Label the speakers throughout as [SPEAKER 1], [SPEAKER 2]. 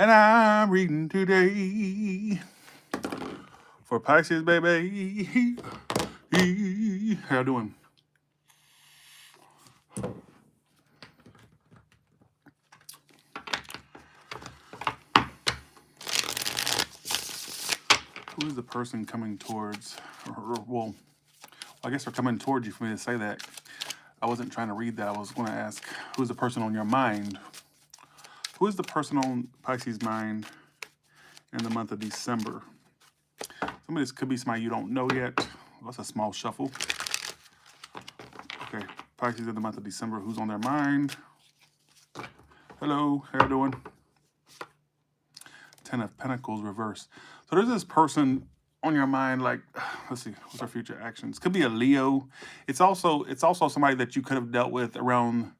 [SPEAKER 1] And I'm reading today for Pisces, baby. How you doing? Who is the person coming towards? Well, I guess they're coming towards you for me to say that. I wasn't trying to read that. I was going to ask, who's the person on your mind? Who is the person on Pisces' mind in the month of December? Some of this could be somebody you don't know yet. That's a small shuffle. Okay, Pisces in the month of December. Who's on their mind? Hello, how you doing? Ten of Pentacles reversed. So there's this person on your mind, like, let's see, what's our future actions? Could be a Leo. It's also somebody that you could have dealt with around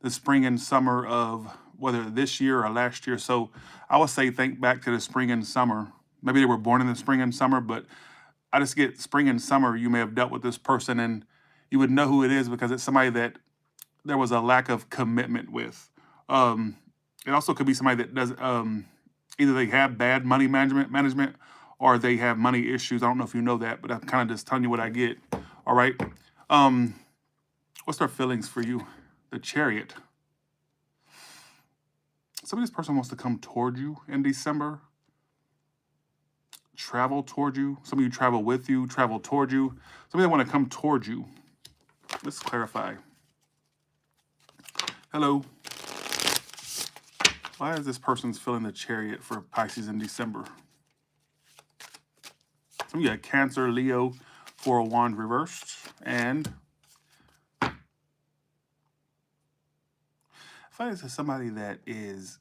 [SPEAKER 1] the spring and summer of whether this year or last year. So I would say think back to the spring and summer. Maybe they were born in the spring and summer, but I just get spring and summer. You may have dealt with this person and you would know who it is because it's somebody that there was a lack of commitment with. It also could be somebody that does either they have bad money management or they have money issues. I don't know if you know that, but I'm kind of just telling you what I get. All right. What's their feelings for you? The Chariot. Some of this person wants to come toward you in December. Travel toward you. Some of you travel with you, travel toward you. Some of them want to come toward you. Let's clarify. Hello. Why is this person's feeling the Chariot for Pisces in December? Some of you got Cancer, Leo, Four of Wands reversed, and I find this is somebody that is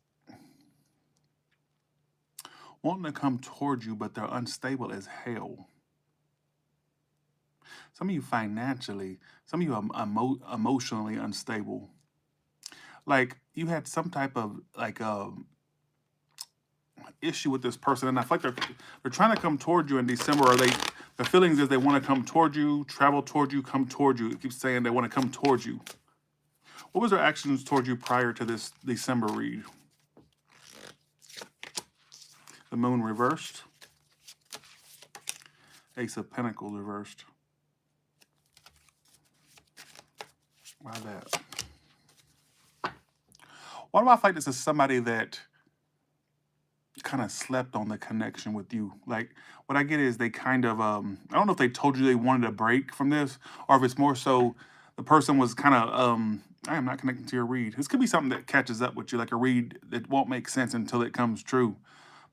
[SPEAKER 1] wanting to come towards you, but they're unstable as hell. Some of you financially, some of you are emotionally unstable. Like you had some type of like issue with this person, and I feel like they're trying to come toward you in December. Or the feelings is they want to come toward you, travel toward you, come toward you. It keeps saying they want to come towards you. What was their actions toward you prior to this December read? The Moon reversed. Ace of Pentacles reversed. Why that? Why do I feel like this is somebody that kind of slept on the connection with you? Like what I get is they kind of I don't know if they told you they wanted a break from this, or if it's more so the person was kind of I am not connecting to your read. This could be something that catches up with you, like a read that won't make sense until it comes true.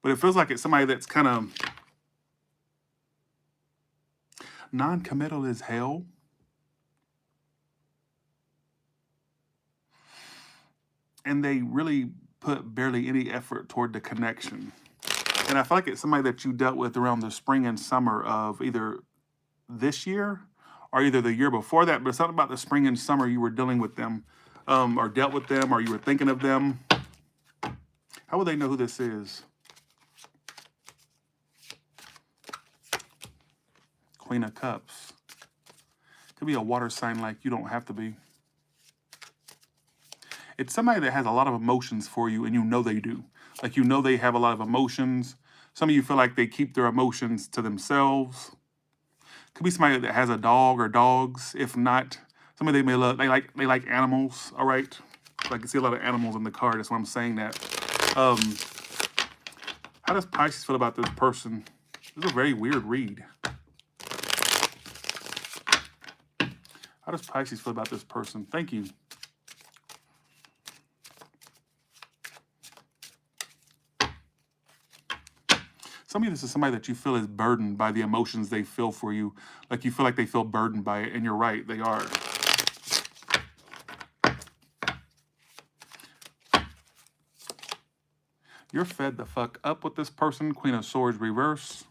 [SPEAKER 1] But it feels like it's somebody that's kind of non-committal as hell. And they really put barely any effort toward the connection. And I feel like it's somebody that you dealt with around the spring and summer of either this year or either the year before that. But it's something about the spring and summer you were dealing with them or dealt with them or you were thinking of them. How would they know who this is? Queen of Cups. Could be a water sign like you don't have to be. It's somebody that has a lot of emotions for you, and you know they do. Like, you know they have a lot of emotions. Some of you feel like they keep their emotions to themselves. Could be somebody that has a dog or dogs. If not, somebody they may love. They like animals. All right. So I can see a lot of animals in the card. That's why I'm saying that. How does Pisces feel about this person? This is a very weird read. How does Pisces feel about this person? Thank you. Some of you, this is somebody that you feel is burdened by the emotions they feel for you. Like you feel like they feel burdened by it, and you're right, they are. You're fed the fuck up with this person. Queen of Swords reverse.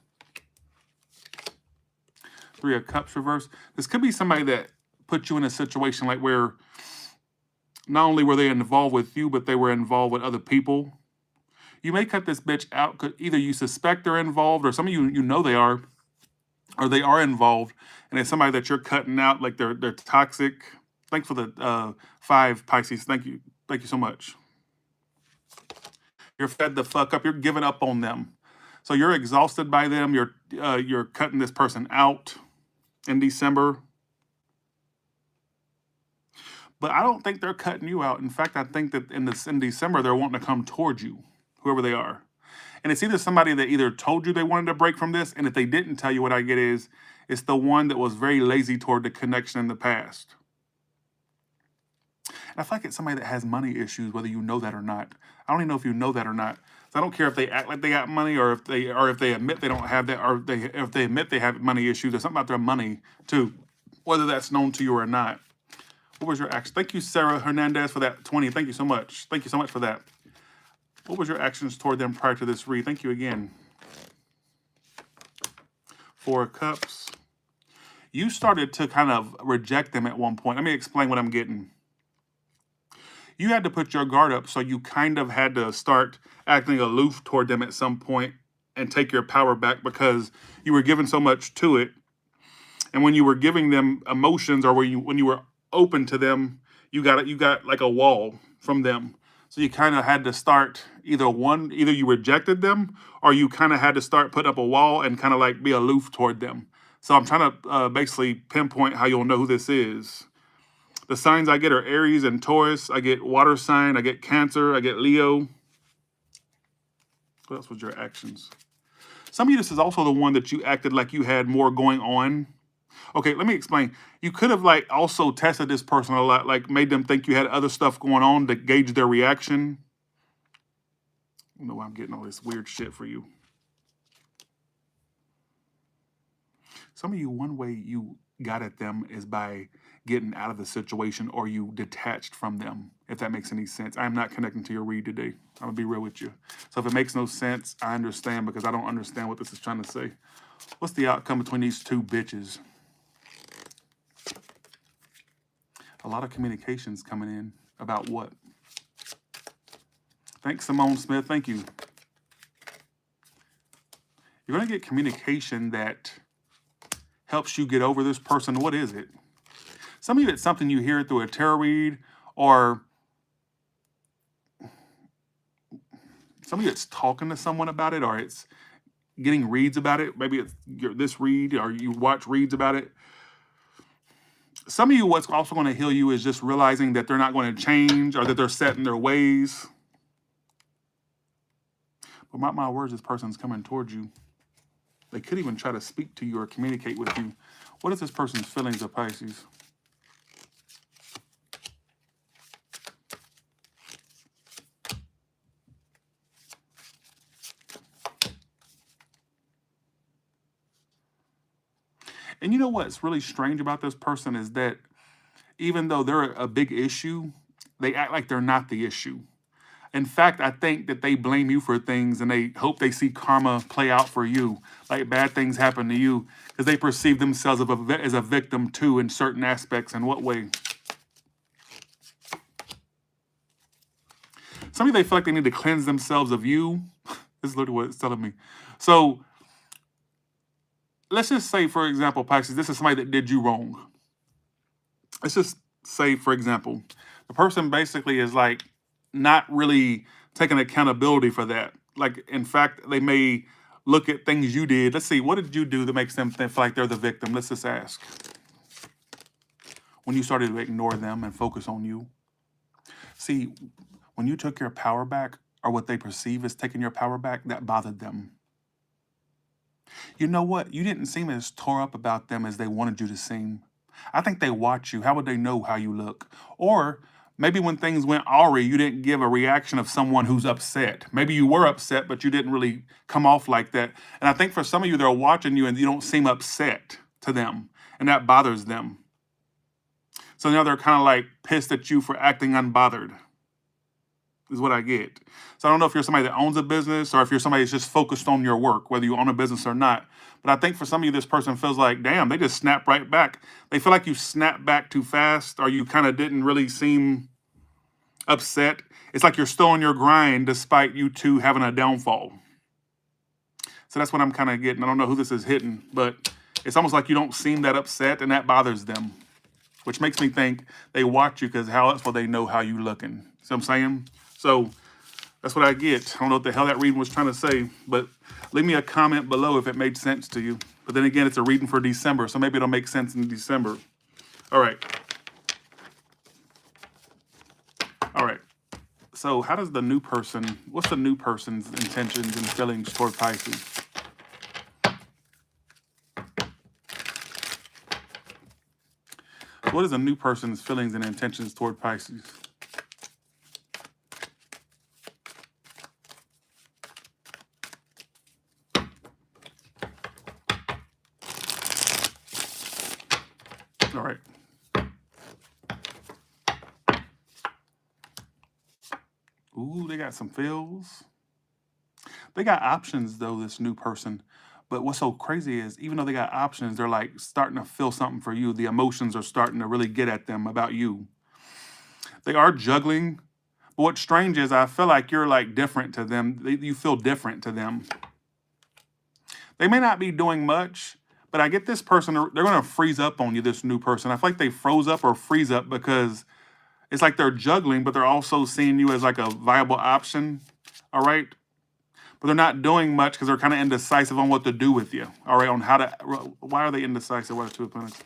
[SPEAKER 1] Three of Cups reverse. This could be somebody that put you in a situation like where not only were they involved with you, but they were involved with other people. You may cut this bitch out because either you suspect they're involved or some of you know they are, or they are involved, and it's somebody that you're cutting out, like they're toxic. Thanks for the 5, Pisces. Thank you so much. You're fed the fuck up. You're giving up on them. So you're exhausted by them. You're cutting this person out in December. But I don't think they're cutting you out. In fact, I think that in December they're wanting to come towards you, whoever they are. And it's either somebody that either told you they wanted to break from this, and if they didn't tell you, what I get is it's the one that was very lazy toward the connection in the past. And I feel like it's somebody that has money issues, whether you know that or not. I don't even know if you know that or not. So I don't care if they act like they got money, or if they admit they don't have that, or if they admit they have money issues. There's something about their money too, whether that's known to you or not. What was your action? Thank you, Sarah Hernandez, for that 20. Thank you so much. Thank you so much for that. What was your actions toward them prior to this read? Thank you again. 4 of Cups. You started to kind of reject them at one point. Let me explain what I'm getting. You had to put your guard up, so you kind of had to start acting aloof toward them at some point and take your power back because you were giving so much to it. And when you were giving them emotions, or when you were open to them, you got like a wall from them. So you kind of had to start either you rejected them, or you kind of had to start putting up a wall and kind of like be aloof toward them. So I'm trying to basically pinpoint how you'll know who this is. The signs I get are Aries and Taurus. I get water sign. I get Cancer. I get Leo. What else was your actions? Some of you, this is also the one that you acted like you had more going on. Okay, let me explain. You could have like also tested this person a lot, like made them think you had other stuff going on to gauge their reaction. You know why I'm getting all this weird shit for you. Some of you, one way you got at them is by getting out of the situation, or you detached from them, if that makes any sense. I'm not connecting to your read today. I'm gonna be real with you. So if it makes no sense, I understand, because I don't understand what this is trying to say. What's the outcome between these two bitches? A lot of communications coming in about what? Thanks, Simone Smith. Thank you. You're going to get communication that helps you get over this person. What is it? Some of you, it's something you hear through a tarot read, or some of you, it's talking to someone about it, or it's getting reads about it. Maybe it's this read, or you watch reads about it. Some of you, what's also going to heal you is just realizing that they're not going to change, or that they're set in their ways. But mark my words, this person's coming towards you. They could even try to speak to you or communicate with you. What is this person's feelings of Pisces? And you know what's really strange about this person is that even though they're a big issue, they act like they're not the issue. In fact, I think that they blame you for things, and they hope they see karma play out for you, like bad things happen to you, because they perceive themselves as a victim too in certain aspects. In what way? Some of you, they feel like they need to cleanse themselves of you. This is literally what it's telling me. So let's just say, for example, Pisces, this is somebody that did you wrong. Let's just say, for example, the person basically is like not really taking accountability for that. Like, in fact, they may look at things you did. Let's see, what did you do that makes them feel like they're the victim? Let's just ask. When you started to ignore them and focus on you. See, when you took your power back, or what they perceive as taking your power back, that bothered them. You know what? You didn't seem as tore up about them as they wanted you to seem. I think they watch you. How would they know how you look? Or maybe when things went awry, you didn't give a reaction of someone who's upset. Maybe you were upset, but you didn't really come off like that. And I think for some of you, they're watching you and you don't seem upset to them, and that bothers them. So now they're kind of like pissed at you for acting unbothered, is what I get. So I don't know if you're somebody that owns a business, or if you're somebody that's just focused on your work, whether you own a business or not. But I think for some of you, this person feels like, damn, they just snap right back. They feel like you snapped back too fast, or you kind of didn't really seem upset. It's like you're still on your grind despite you two having a downfall. So that's what I'm kind of getting. I don't know who this is hitting, but it's almost like you don't seem that upset, and that bothers them, which makes me think they watch you, because how else will they know how you looking? See what I'm saying? So That's what I get. I don't know what the hell that reading was trying to say, but leave me a comment below if it made sense to you. But then again, it's a reading for December, so maybe it'll make sense in December. All right. All right. So how does the new person, what's the new person's intentions and feelings toward Pisces? What is a new person's feelings and intentions toward Pisces? All right. Ooh, they got some feels. They got options, though, this new person. But what's so crazy is even though they got options, they're like starting to feel something for you. The emotions are starting to really get at them about you. They are juggling. But what's strange is I feel like you're like different to them. You feel different to them. They may not be doing much, but I get this person, they're going to freeze up on you, this new person. I feel like they froze up or freeze up because it's like they're juggling, but they're also seeing you as like a viable option. All right. But they're not doing much because they're kind of indecisive on what to do with you. All right. On how to, why are they indecisive? What are two opponents?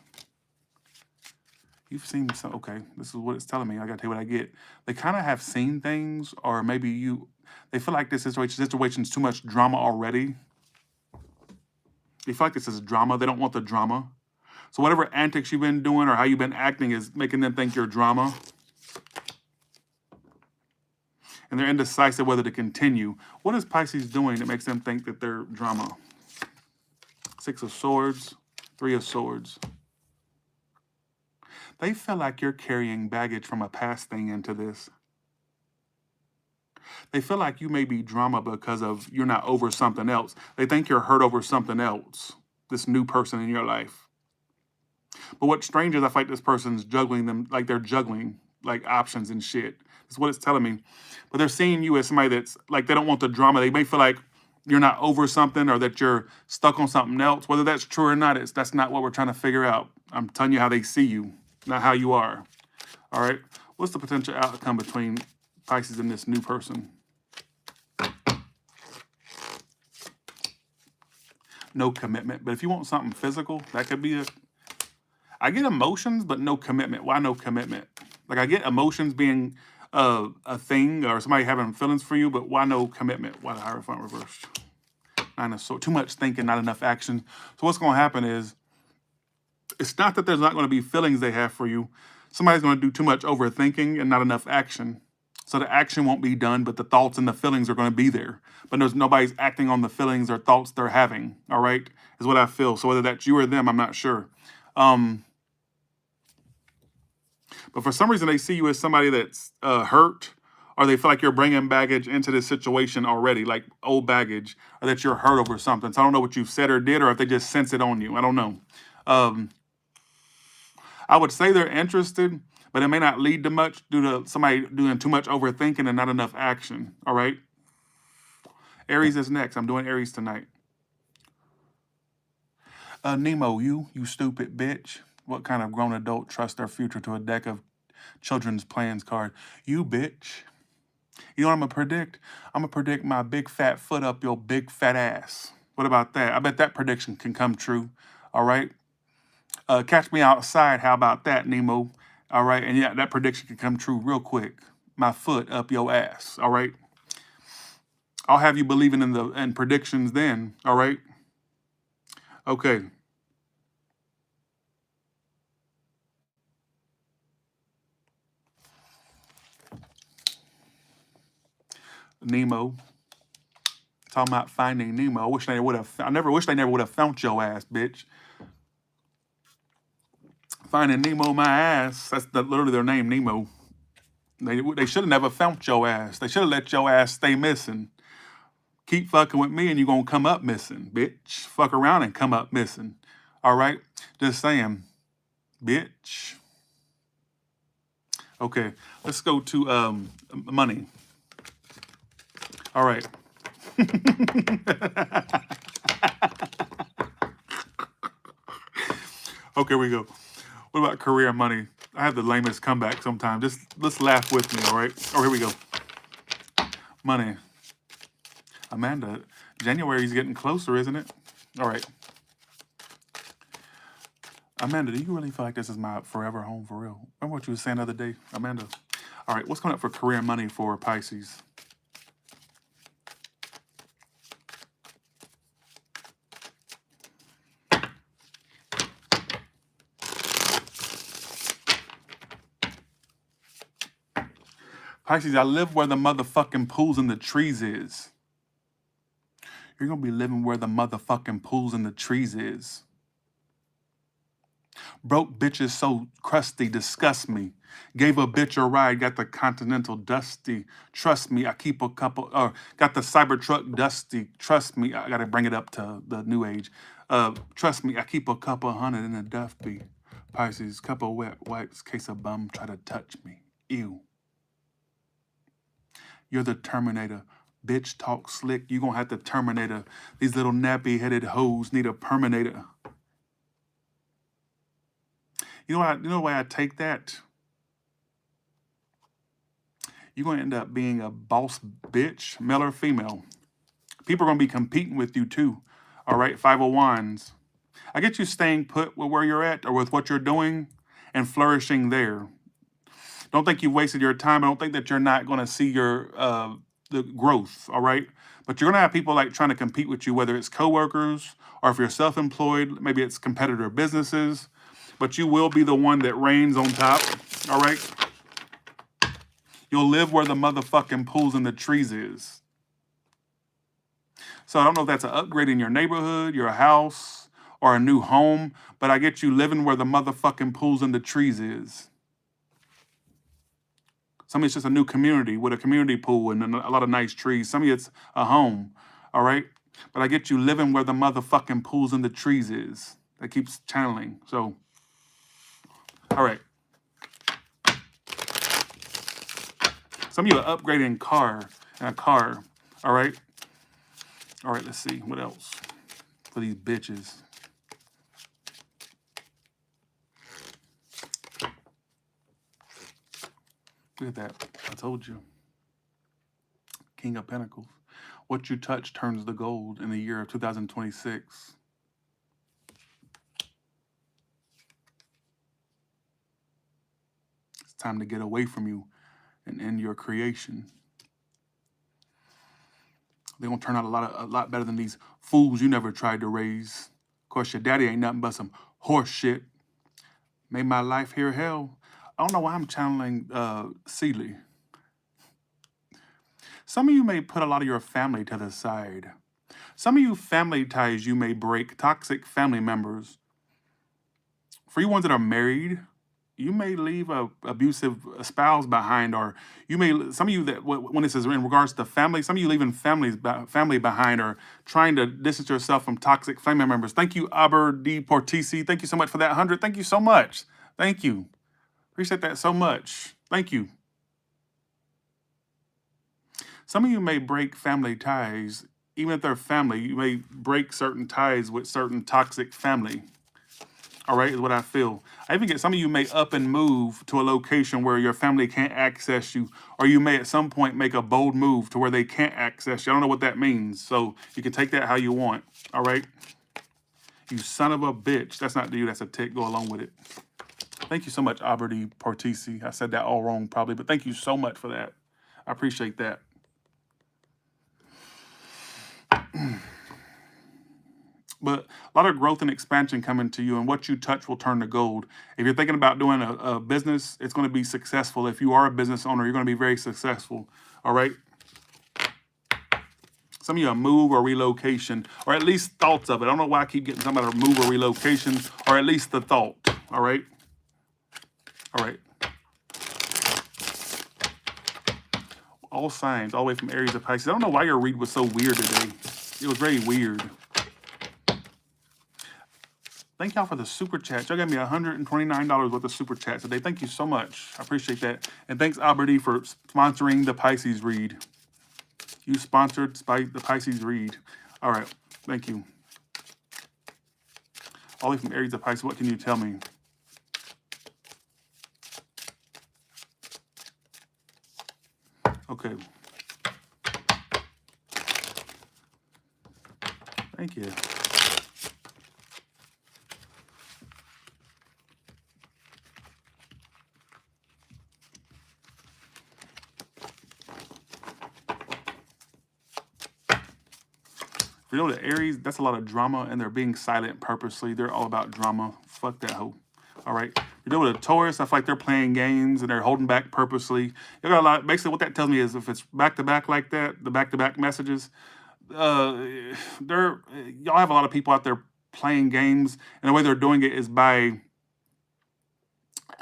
[SPEAKER 1] You've seen some, okay, this is what it's telling me. I got to tell you what I get. They kind of have seen things, or maybe they feel like this situation's too much drama already. They feel like this is drama. They don't want the drama. So whatever antics you've been doing or how you've been acting is making them think you're drama. And they're indecisive whether to continue. What is Pisces doing that makes them think that they're drama? 6 of Swords, 3 of Swords. They feel like you're carrying baggage from a past thing into this. They feel like you may be drama because of you're not over something else. They think you're hurt over something else, this new person in your life. But what's strange is I feel like this person's juggling them, like they're juggling like options and shit. That's what it's telling me. But they're seeing you as somebody that's like, they don't want the drama. They may feel like you're not over something or that you're stuck on something else. Whether that's true or not, that's not what we're trying to figure out. I'm telling you how they see you, not how you are. All right. What's the potential outcome between Pisces and this new person? No commitment. But if you want something physical, that could be I get emotions, but no commitment. Why no commitment? Like I get emotions being a thing or somebody having feelings for you, but why no commitment? Why the Hierophant reversed? 9 of Swords. Too much thinking, not enough action. So what's going to happen is, it's not that there's not going to be feelings they have for you. Somebody's going to do too much overthinking and not enough action. So the action won't be done, but the thoughts and the feelings are going to be there. But nobody's acting on the feelings or thoughts they're having, all right, is what I feel. So whether that's you or them, I'm not sure. But for some reason, they see you as somebody that's hurt, or they feel like you're bringing baggage into this situation already, like old baggage, or that you're hurt over something. So I don't know what you've said or did, or if they just sense it on you. I don't know. I would say they're interested, but it may not lead to much due to somebody doing too much overthinking and not enough action. All right. Aries is next. I'm doing Aries tonight. Nemo, you stupid bitch. What kind of grown adult trusts their future to a deck of children's plans card? You bitch. You know what I'm going to predict? I'm going to predict my big fat foot up your big fat ass. What about that? I bet that prediction can come true. All right. Catch me outside. How about that, Nemo? All right. And yeah, that prediction can come true real quick. My foot up your ass. All right. I'll have you believing in predictions then. All right. Okay. Nemo. Talking about finding Nemo. I never wish they never would have found your ass, bitch. Finding Nemo my ass. That's literally their name, Nemo. They should have never found your ass. They should have let your ass stay missing. Keep fucking with me and you're going to come up missing, bitch. Fuck around and come up missing. All right? Just saying, bitch. Okay, let's go to money. All right. Okay, we go. What about career and money? I have the lamest comeback sometimes. Just let's laugh with me, all right? Oh, here we go. Money. Amanda, January's getting closer, isn't it? All right. Amanda, do you really feel like this is my forever home for real? Remember what you were saying the other day, Amanda? All right, what's coming up for career and money for Pisces? Pisces, I live where the motherfucking pools and the trees is. You're going to be living where the motherfucking pools and the trees is. Broke bitches so crusty, disgust me. Gave a bitch a ride, got the Continental dusty. Trust me, I keep a couple, got the Cybertruck dusty. Trust me, I got to bring it up to the new age. Trust me, I keep a couple hundred in a Duffy. Pisces, couple wet wipes, case a bum try to touch me. Ew. You're the Terminator. Bitch, talk slick. You gonna have to Terminator. These little nappy-headed hoes need a Perminator. You know the way I take that? You're gonna end up being a boss bitch, male or female. People are gonna be competing with you too. All right, Five of Wands. I get you staying put with where you're at or with what you're doing and flourishing there. Don't think you wasted your time. I don't think that you're not going to see your the growth, all right? But you're going to have people like trying to compete with you, whether it's coworkers or if you're self-employed, maybe it's competitor businesses. But you will be the one that reigns on top, all right? You'll live where the motherfucking pools and the trees is. So I don't know if that's an upgrade in your neighborhood, your house, or a new home, but I get you living where the motherfucking pools and the trees is. Some of it's just a new community with a community pool and a lot of nice trees. Some of it's a home, all right? But I get you living where the motherfucking pools and the trees is. That keeps channeling. So, all right. Some of you are upgrading a car, all right? All right, let's see. What else for these bitches? Look at that. I told you. King of Pentacles. What you touch turns to gold in the year of 2026. It's time to get away from you and end your creation. They're going to turn out a lot better than these fools you never tried to raise. Of course, your daddy ain't nothing but some horse shit. Made my life here hell. I don't know why I'm channeling Seeley. Some of you may put a lot of your family to the side. Some of you family ties you may break, toxic family members. For you ones that are married, you may leave a abusive spouse behind, or you may, some of you that, when this is in regards to family, some of you leaving family behind or trying to distance yourself from toxic family members. Thank you, Aber D. Portisi. Thank you so much for that 100. Thank you so much. Thank you. Appreciate that so much. Thank you. Some of you may break family ties. Even if they're family, you may break certain ties with certain toxic family. All right, is what I feel. I even get some of you may up and move to a location where your family can't access you, or you may at some point make a bold move to where they can't access you. I don't know what that means, so you can take that how you want. All right? You son of a bitch. That's not you, that's a tick. Go along with it. Thank you so much, Aberdy Portisi. I said that all wrong probably, but thank you so much for that. I appreciate that. But a lot of growth and expansion coming to you, and what you touch will turn to gold. If you're thinking about doing a business, it's going to be successful. If you are a business owner, you're going to be very successful. All right? Some of you are move or relocation, or at least thoughts of it. I don't know why I keep getting something about a move or relocation, or at least the thought. All right? All right. All signs, all the way from Aries to Pisces. I don't know why your read was so weird today. It was very weird. Thank y'all for the super chat. Y'all got me $129 worth of super chats today. Thank you so much. I appreciate that. And thanks, Alberti, for sponsoring the Pisces read. You sponsored the Pisces read. All right. Thank you. All the way from Aries to Pisces, what can you tell me? Okay. Thank you. If you know the Aries, that's a lot of drama, and they're being silent purposely. They're all about drama. Fuck that hoe. All right. You know, with a Taurus, I feel like they're playing games and they're holding back purposely. You got a lot. Basically, what that tells me is if it's back to back like that, the back to back messages, uh, they're y'all have a lot of people out there playing games, and the way they're doing it is by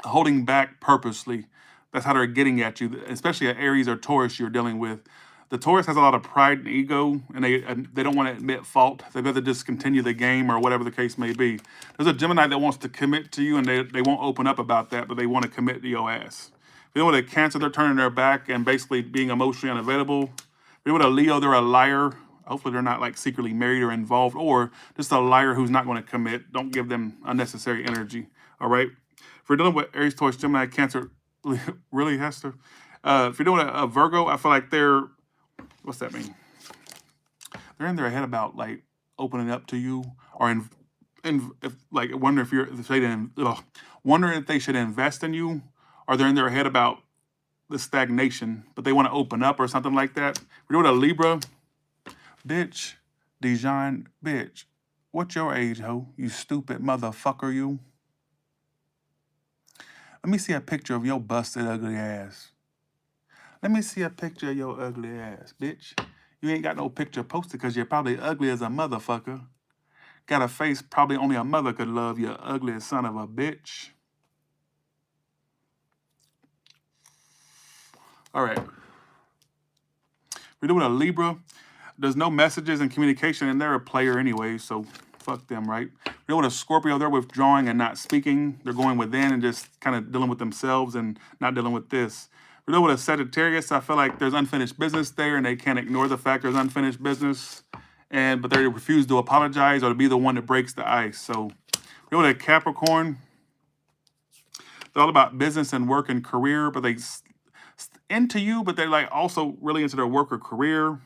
[SPEAKER 1] holding back purposely. That's how they're getting at you, especially an Aries or Taurus you're dealing with. The Taurus has a lot of pride and ego, and they don't want to admit fault. They'd rather just continue the game or whatever the case may be. There's a Gemini that wants to commit to you, and they won't open up about that, but they want to commit to your ass. If you know what a Cancer, they're turning their back and basically being emotionally unavailable. If you know what a Leo, they're a liar. Hopefully they're not like secretly married or involved, or just a liar who's not going to commit. Don't give them unnecessary energy. All right. If you're dealing with Aries, Taurus, Gemini, Cancer, really, Hester? If you're doing a Virgo, I feel like what's that mean? They're in their head about like opening up to you, or if like wondering wondering if they should invest in you, or they're in their head about the stagnation, but they want to open up or something like that. If you're doing a Libra, bitch, Dijon, bitch, what's your age, ho? You stupid motherfucker, you. Let me see a picture of your busted ugly ass. Let me see a picture of your ugly ass, bitch. You ain't got no picture posted because you're probably ugly as a motherfucker. Got a face probably only a mother could love, you ugly son of a bitch. All right. We're doing a Libra. There's no messages and communication, and they're a player anyway, so fuck them, right? We're doing a Scorpio. They're withdrawing and not speaking. They're going within and just kind of dealing with themselves and not dealing with this. We're dealing with a Sagittarius. I feel like there's unfinished business there, and they can't ignore the fact there's unfinished business. But they refuse to apologize or to be the one that breaks the ice. So we're with a Capricorn. They're all about business and work and career, but they into you, but they're like also really into their work or career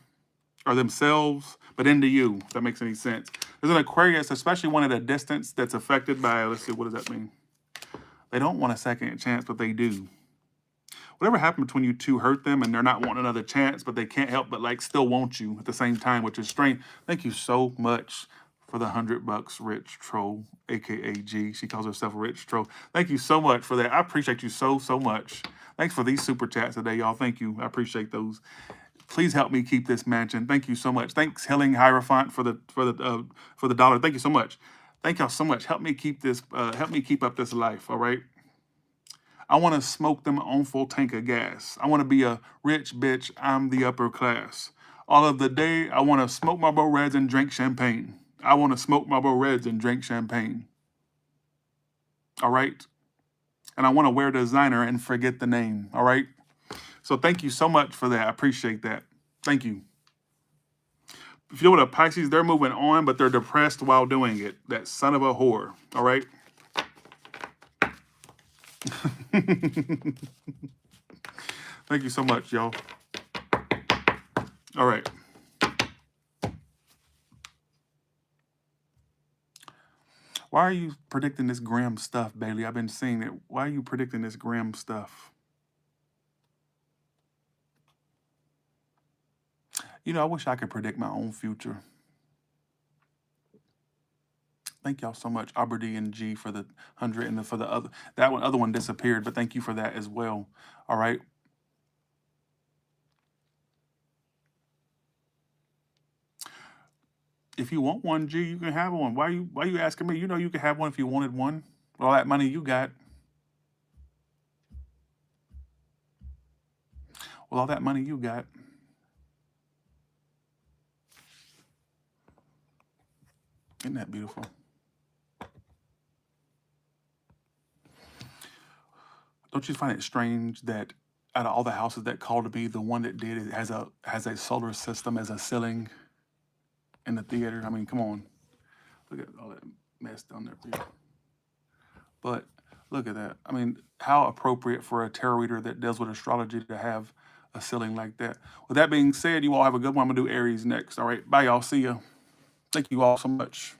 [SPEAKER 1] or themselves, but into you, if that makes any sense. There's an Aquarius, especially one at a distance, that's affected by, let's see, what does that mean? They don't want a second chance, but they do. Whatever happened between you two hurt them, and they're not wanting another chance, but they can't help but like still want you at the same time, which is strange. Thank you so much for the $100, Rich Troll, aka G. She calls herself Rich Troll. Thank you so much for that. I appreciate you so much. Thanks for these super chats today, y'all. Thank you. I appreciate those. Please help me keep this mansion. Thank you so much. Thanks, Healing Hierophant, for the dollar. Thank you so much. Thank y'all so much. Help me keep this. Help me keep up this life. All right. I want to smoke them on full tank of gas. I want to be a rich bitch. I'm the upper class. All of the day, I want to smoke Marlboro Reds and drink champagne. I want to smoke Marlboro Reds and drink champagne. All right. And I want to wear designer and forget the name. All right. So thank you so much for that. I appreciate that. Thank you. If you know what a Pisces, they're moving on, but they're depressed while doing it. That son of a whore. All right. Thank you so much, y'all. All right. Why are you predicting this grim stuff, Bailey? I've been seeing it. Why are you predicting this grim stuff? You know, I wish I could predict my own future. Thank y'all so much, Aubrey and G, for the 100 and for the other one disappeared, but thank you for that as well. All right. If you want one, G, you can have one. Why you asking me? You know you can have one if you wanted one. With all that money you got. With all that money you got. Isn't that beautiful? Don't you find it strange that out of all the houses that called me, the one that did it has a solar system as a ceiling in the theater? I mean, come on. Look at all that mess down there, people. But look at that. I mean, how appropriate for a tarot reader that deals with astrology to have a ceiling like that. With that being said, you all have a good one. I'm going to do Aries next. All right. Bye, y'all. See ya. Thank you all so much.